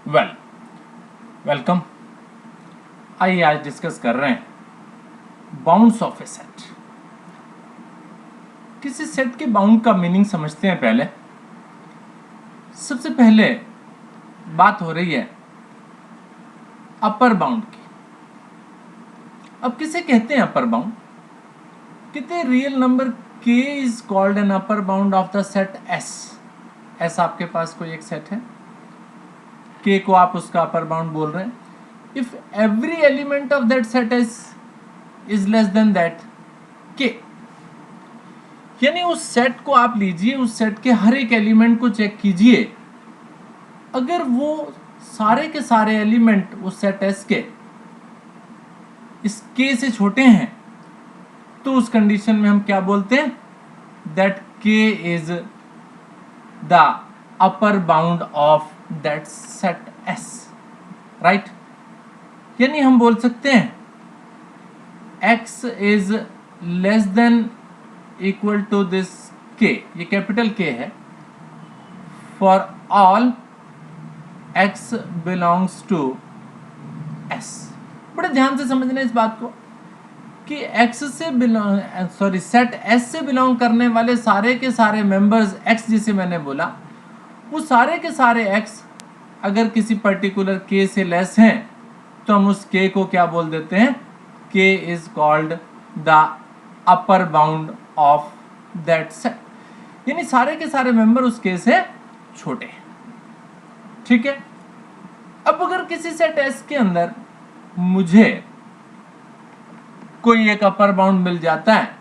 Well welcome. आइए आज discuss कर रहे हैं बाउंड्स ऑफ ए सेट। किसी सेट के बाउंड का मीनिंग समझते हैं। पहले सबसे पहले बात हो रही है अपर बाउंड की। अब किसे कहते हैं अपर बाउंड? कितने real number k is called an upper bound of the set s। s आपके पास कोई एक सेट है, k को आप उसका अपर बाउंड बोल रहे हैं। If every element of that set s is less then that k, यानी उस सेट को आप लीजिए, उस सेट के हर एक एलिमेंट को चेक कीजिए, अगर वो सारे के सारे एलिमेंट उस सेट s के इस k से छोटे हैं तो उस कंडीशन में हम क्या बोलते हैं? That k is the upper bound of that set s, right. यानी हम बोल सकते हैं x is less than equal to this k, ये कैपिटल K है, for all x belongs to s। बड़े ध्यान से समझना इस बात को कि x से सेट s से बिलोंग करने वाले सारे के सारे मेंबर्स x, जिसे मैंने बोला, वो सारे के सारे x अगर किसी पर्टिकुलर k से लेस हैं तो हम उस k को क्या बोल देते हैं? k is called the upper bound of that set. यानी सारे के सारे मेंबर उस k से छोटे हैं, ठीक है। अब अगर किसी सेट s के अंदर मुझे कोई एक अपर बाउंड मिल जाता है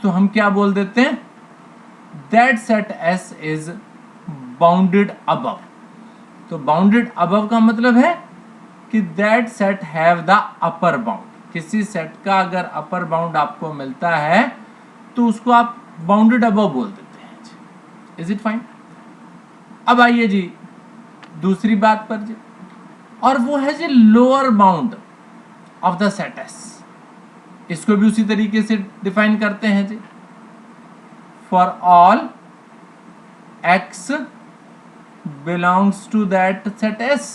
तो हम क्या बोल देते हैं? That set s is bounded above. तो बाउंडेड अबव का मतलब है कि that set have the upper bound. किसी सेट का अगर अपर बाउंड आपको मिलता है तो उसको आप बाउंडेड अबव बोल देते हैं। Is it fine? अब आइए जी दूसरी बात पर जी, और वो है जी lower bound of the set s। इसको भी उसी तरीके से डिफाइन करते हैं जी, for all x belongs to that set s,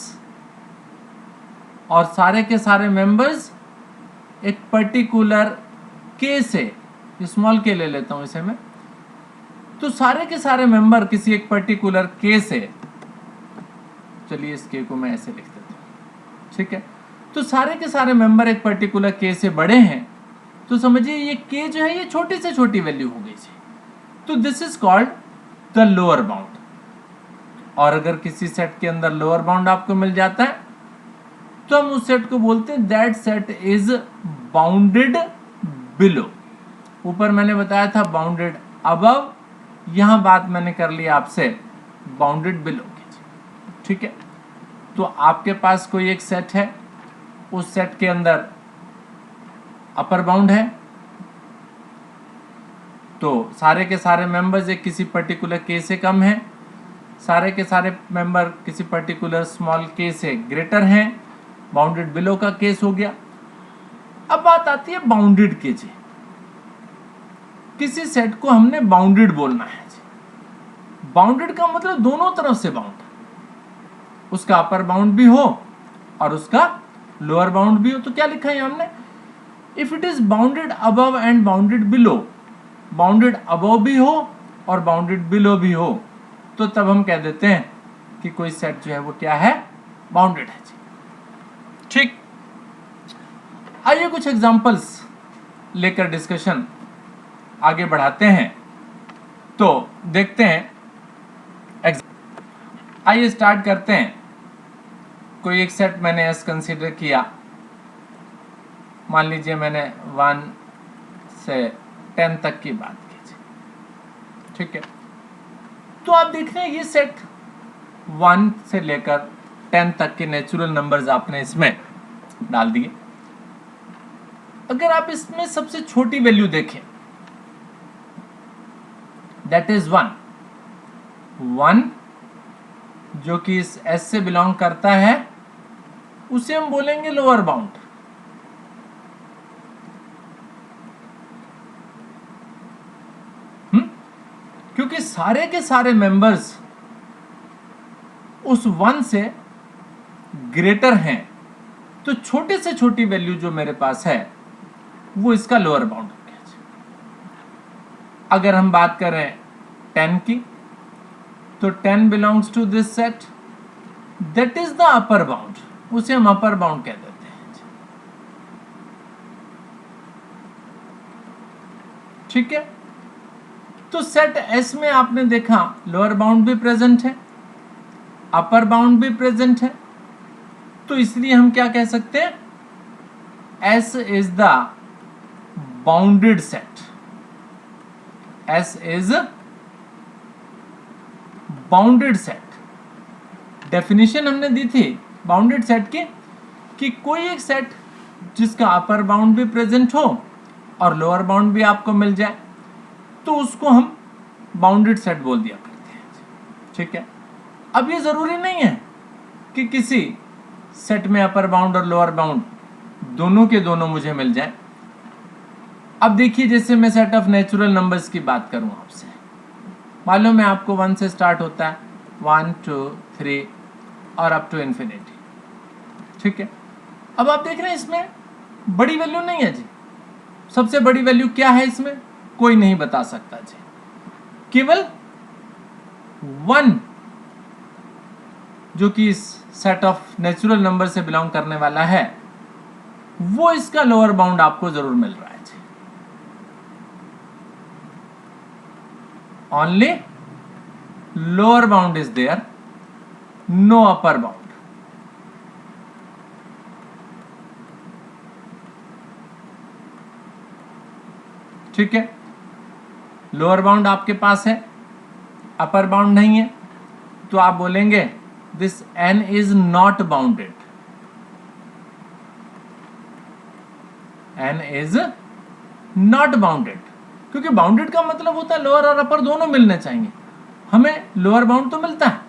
और सारे के सारे मेंबर्स एक पर्टिकुलर k से, स्मॉल k ले लेता हूं इसे मैं, तो सारे के सारे मेंबर किसी एक पर्टिकुलर k से, चलिए इस k को मैं ऐसे लिख देता हूं, ठीक है। तो सारे के सारे मेंबर एक पर्टिकुलर k से बड़े हैं, तो समझिए ये k जो है ये छोटी से छोटी वैल्यू हो गई जी, तो this is called the lower bound. और अगर किसी सेट के अंदर लोअर बाउंड आपको मिल जाता है तो हम उस सेट को बोलते हैं that set is bounded below. ऊपर मैंने बताया था बाउंडेड अबव, यहां बात मैंने कर ली आपसे बाउंडेड बिलो की, ठीक है। तो आपके पास कोई एक सेट है, उस सेट के अंदर अपर बाउंड है, तो सारे के सारे मेंबर्स एक किसी पर्टिकुलर k से कम हैं, सारे के सारे मेंबर किसी पर्टिकुलर स्मॉल k से ग्रेटर हैं, बाउंडेड बिलो का केस हो गया। अब बात आती है बाउंडेड के जी। किसी सेट को हमने बाउंडेड बोलना है जी। बाउंडेड का मतलब दोनों तरफ से बाउंड, उसका अपर बाउंड भी हो और उसका लोअर बाउंड भी हो। तो क्या लिखा है हमने? If it is bounded above and bounded below, bounded above भी हो और बाउंडेड बिलो भी हो, तो तब हम कह देते हैं कि कोई सेट जो है वो क्या है? बाउंडेड है जी, ठीक। आइए कुछ एग्जांपल्स लेकर डिस्कशन आगे बढ़ाते हैं, तो देखते हैं। आइए स्टार्ट करते हैं। कोई एक सेट मैंने s कंसीडर किया, मान लीजिए मैंने 1 से 10 तक की बात की, ठीक है। तो आप देख रहे हैं ये सेट 1 से लेकर 10 तक के नेचुरल नंबर्स आपने इसमें डाल दिए। अगर आप इसमें सबसे छोटी वैल्यू देखें, दैट इज 1 जो कि इस s से बिलोंग करता है, उसे हम बोलेंगे लोअर बाउंड। क्योंकि सारे के सारे मेंबर्स उस 1 से ग्रेटर हैं तो छोटे से छोटी वैल्यू जो मेरे पास है वो इसका लोअर बाउंड हो गया। अगर हम बात करें 10 की तो 10 belongs to this set, that is the upper bound, उसे हम अपर बाउंड कह देते हैं। ठीक है, तो सेट एस में आपने देखा लोअर बाउंड भी प्रेजेंट है, अपर बाउंड भी प्रेजेंट है, तो इसलिए हम क्या कह सकते हैं, S is the bounded set. S is bounded set. Definition हमने दी थी बाउंडेड सेट की कि कोई एक सेट जिसका अपर बाउंड भी प्रेजेंट हो और लोअर बाउंड भी आपको मिल जाए तो उसको हम बाउंडेड सेट बोल दिया करते हैं। ठीक है, अब ये जरूरी नहीं है कि किसी सेट में अपर बाउंड और लोअर बाउंड दोनों के दोनों मुझे मिल जाए। अब देखिए, जैसे मैं सेट ऑफ नेचुरल नंबर्स की बात करूं आपसे, मालूम है आपको 1 से स्टार्ट होता है, 1 2 3 और अप टू इन्फिनिटी। ठीक है, अब आप देख रहे हैं इसमें बड़ी वैल्यू नहीं है जी। सबसे बड़ी वैल्यू क्या है इसमें, कोई नहीं बता सकता जी। केवल 1 जो कि इस सेट ऑफ नेचुरल नंबर से बिलोंग करने वाला है वो इसका लोअर बाउंड आपको जरूर मिल रहा है जी। Only lower bound is there, no upper bound. ठीक है, लोअर बाउंड आपके पास है, अपर बाउंड नहीं है, तो आप बोलेंगे this n is not bounded. n is not bounded, क्योंकि बाउंडेड का मतलब होता है लोअर और अपर दोनों मिलने चाहिए। हमें लोअर बाउंड तो मिलता है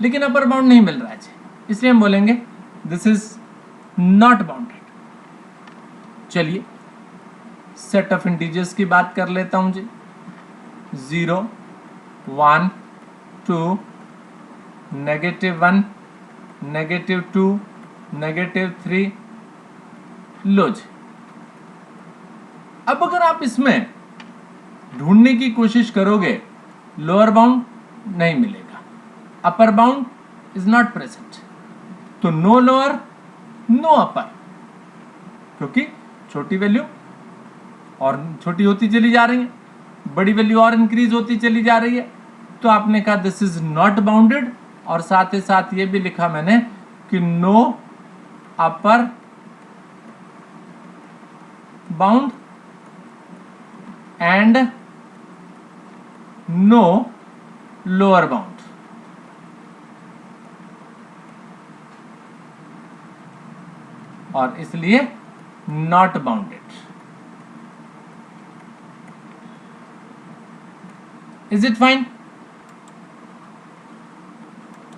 लेकिन अपर बाउंड नहीं मिल रहा है, इसलिए हम बोलेंगे दिस इज नॉट बाउंडेड। चलिए सेट ऑफ इंटीजर्स की बात कर लेता हूं जी। 0 1 2 -1 -2 -3 लो जी। अब अगर आप इसमें ढूंढने की कोशिश करोगे, लोअर बाउंड नहीं मिलेगा, अपर बाउंड इज नॉट प्रेजेंट, तो नो लोअर नो अपर, क्योंकि छोटी वैल्यू और छोटी होती चली जा रही है, बड़ी वैल्यू और इंक्रीज होती चली जा रही है। तो आपने कहा दिस इज नॉट बाउंडेड, और साथ ही साथ ये भी लिखा मैंने कि no upper bound and no lower bound. और इसलिए not bounded. Is it fine?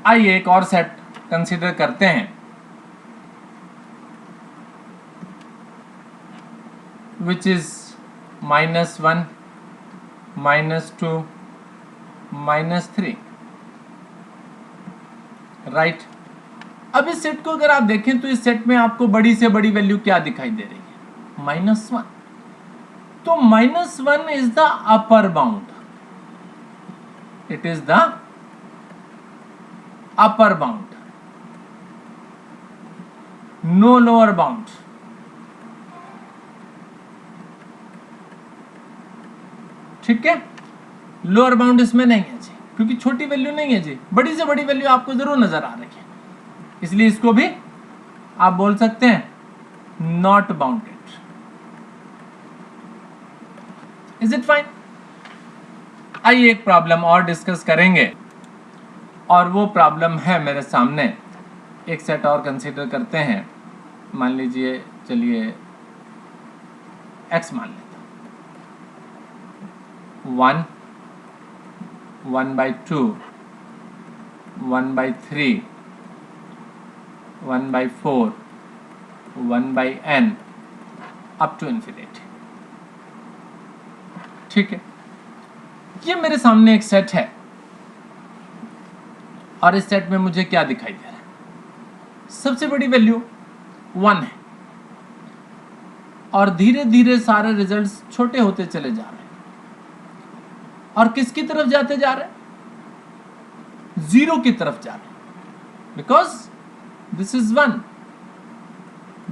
आइए एक और सेट कंसीडर करते हैं, विच इज -1 -2 -3। राइट, अब इस सेट को अगर आप देखें तो इस सेट में आपको बड़ी से बड़ी वैल्यू क्या दिखाई दे रही है, -1। तो -1 is the upper bound, it is the upper bound, no lower bound. ठीक है, लोअर बाउंड इसमें नहीं है जी, क्योंकि छोटी वैल्यू नहीं है जी, बड़ी से बड़ी वैल्यू आपको जरूर नजर आ रही है, इसलिए इसको भी आप बोल सकते हैं not bounded. Is it fine? आइए एक प्रॉब्लम और डिस्कस करेंगे, और वो प्रॉब्लम है मेरे सामने। एक सेट और कंसीडर करते हैं, मान लीजिए, चलिए x मान लेता हूं। 1 1/2 1/3 1/4 1/n अप टू इन्फिनिटी। ठीक है, ये मेरे सामने एक सेट है, और इस सेट में मुझे क्या दिखाई दे रहा है, सबसे बड़ी वैल्यू 1 है और धीरे धीरे सारे रिजल्ट्स छोटे होते चले जा रहे हैं और किसकी तरफ जाते जा रहे हैं? 0 की तरफ जा रहे हैं, because this is 1,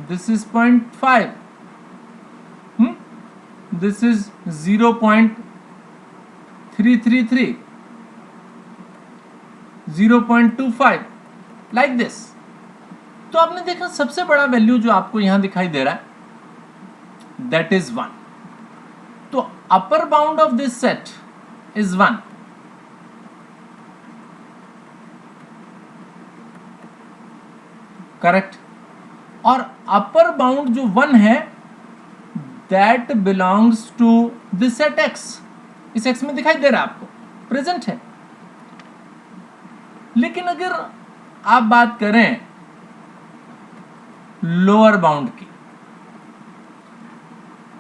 this is 0.5, this is 0.333, 0.25, like this. तो आपने देखा सबसे बड़ा वैल्यू जो आपको यहां दिखाई दे रहा है दैट इज 1। तो upper bound of this set is 1। Correct. और अपर बाउंड जो 1 है that belongs to this set x। इस x में दिखाई दे रहा है आपको, प्रेजेंट है। लेकिन अगर आप बात करें लोअर बाउंड की,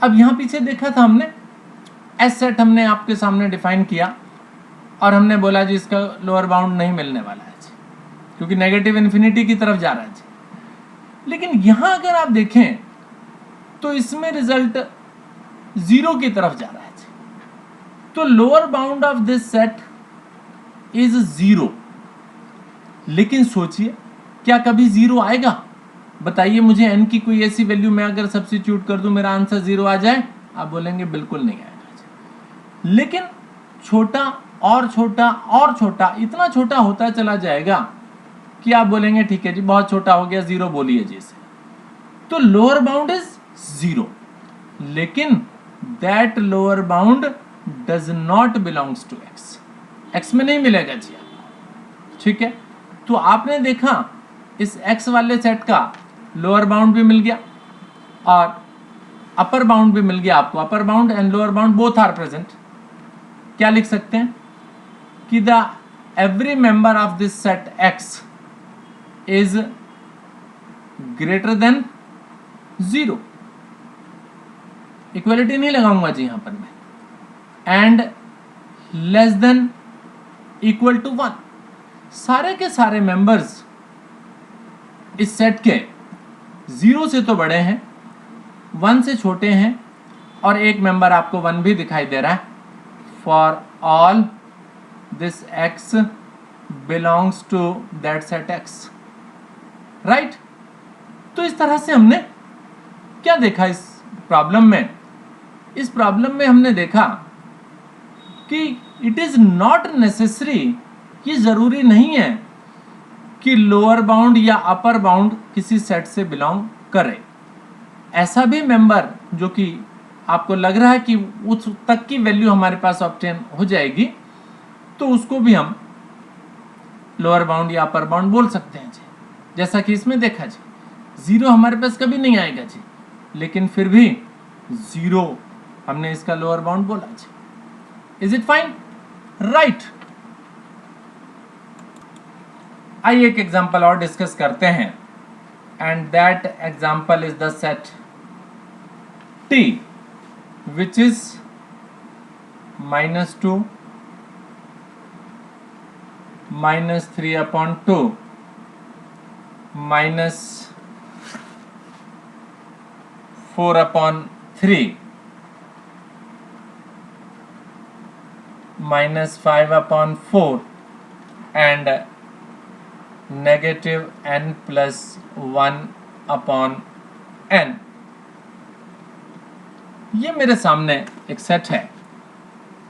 अब यहां पीछे देखा था हमने एस सेट हमने आपके सामने डिफाइन किया और हमने बोला जी इसका लोअर बाउंड नहीं मिलने वाला है जी, क्योंकि नेगेटिव इन्फिनिटी की तरफ जा रहा है जी। लेकिन यहां अगर आप देखें तो इसमें रिजल्ट 0 की तरफ जा रहा है जी। तो lower bound of this set is 0। लेकिन सोचिए क्या कभी 0 आएगा? बताइए मुझे n की कोई ऐसी वैल्यू मैं अगर सब्स्टिट्यूट कर दूं मेरा आंसर 0 आ जाए? आप बोलेंगे बिल्कुल नहीं आएगा। लेकिन छोटा और छोटा और छोटा, इतना छोटा होता चला जाएगा कि आप बोलेंगे ठीक है जी बहुत छोटा हो गया, 0 बोलिए जी इसे। तो लोअर बाउंड इज 0, लेकिन that lower bound does not belongs to x। x में नहीं मिलेगा जी आपको, ठीक है। तो आपने देखा इस x वाले सेट का लोअर बाउंड भी मिल गया और अपर बाउंड भी मिल गया आपको। Upper bound and lower bound both are present. क्या लिख सकते हैं कि the every member of this set x is greater than 0। Equality नहीं लगाऊंगा जी यहां पर मैं, and less than equal to 1। सारे के सारे मेंबर्स इस सेट के 0 से तो बड़े हैं, 1 से छोटे हैं और एक मेंबर आपको 1 भी दिखाई दे रहा है। For all this x belongs to that set x, right. तो इस तरह से हमने क्या देखा इस प्रॉब्लम में? इस प्रॉब्लम में हमने देखा कि इट इज नॉट नेसेसरी, ये जरूरी नहीं है कि लोअर बाउंड या अपर बाउंड किसी सेट से बिलोंग करे। ऐसा भी मेंबर जो कि आपको लग रहा है कि उस तक की वैल्यू हमारे पास ऑब्टेन हो जाएगी, तो उसको भी हम लोअर बाउंड या अपर बाउंड बोल सकते हैं जी। जैसा कि इसमें देखा जी 0 हमारे पास कभी नहीं आएगा जी, लेकिन फिर भी 0 हमने इसका लोअर बाउंड बोला जी। Is it fine? राइट। आइए एक एग्जांपल और डिस्कस करते हैं, and that example is the set T which is -2, -3/2, -4/3, -5/4 and -n+1/n। ये मेरे सामने एक सेट है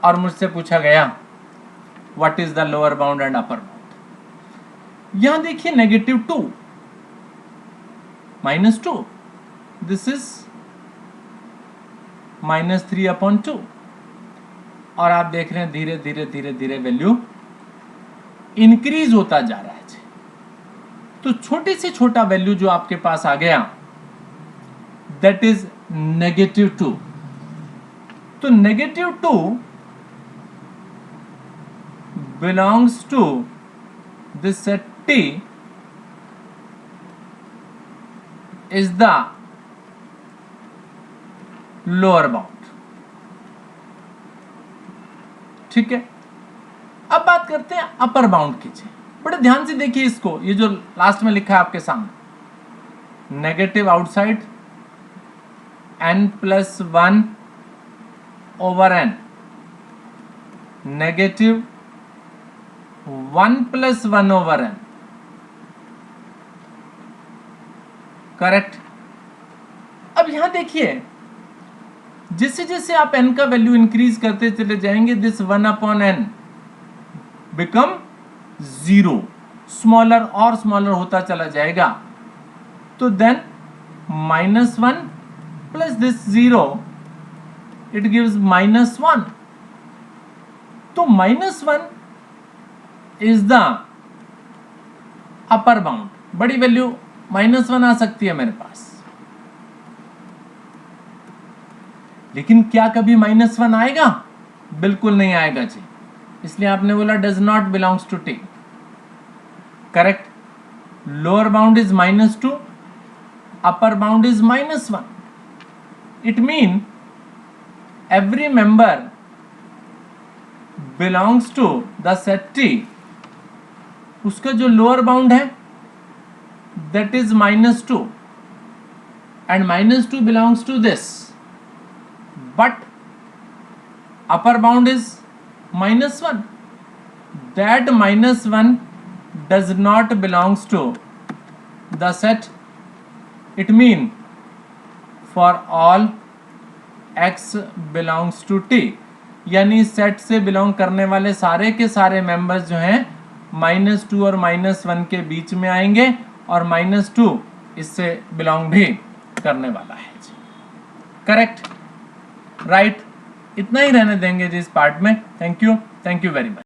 और मुझसे पूछा गया what is the lower bound and upper bound. यहां देखिए -2, -2, दिस इज -3/2 और आप देख रहे हैं धीरे धीरे धीरे धीरे वैल्यू इंक्रीज होता जा रहा है। तो छोटी से छोटा वैल्यू जो आपके पास आ गया दैट इज -2। तो -2 belongs to this set T is the lower bound। ठीक है। अब बात करते हैं अपर बाउंड की। बड़े ध्यान से देखिए इसको, ये जो लास्ट में लिखा है आपके सामने, negative outside n+1 over n, negative 1+1 over n, correct. अब यहां देखिए, जैसे जैसे आप n का वैल्यू इंक्रीज करते चले जाएंगे, दिस 1/n बिकम 0, स्मॉलर और स्मॉलर होता चला जाएगा। तो then -1 plus this 0, it gives -1। तो -1 इज द अपर बाउंड। बड़ी वैल्यू -1 आ सकती है मेरे पास, लेकिन क्या कभी -1 आएगा? बिल्कुल नहीं आएगा जी, इसलिए आपने बोला does not belongs to T, correct. Lower bound is -2, upper bound is -1। It mean every member belongs to the set T, उसका जो लोअर बाउंड है that is -2 and -2 belongs to this, but upper bound is -1, that -1 does not belongs to the set. It mean for all x belongs to t, यानी set से belong करने वाले सारे के सारे मेंबर्स जो हैं -2 और -1 के बीच में आएंगे, और -2 इससे बिलोंग भी करने वाला है जी, करेक्ट, राइट। इतना ही रहने देंगे जी इस पार्ट में। Thank you very much.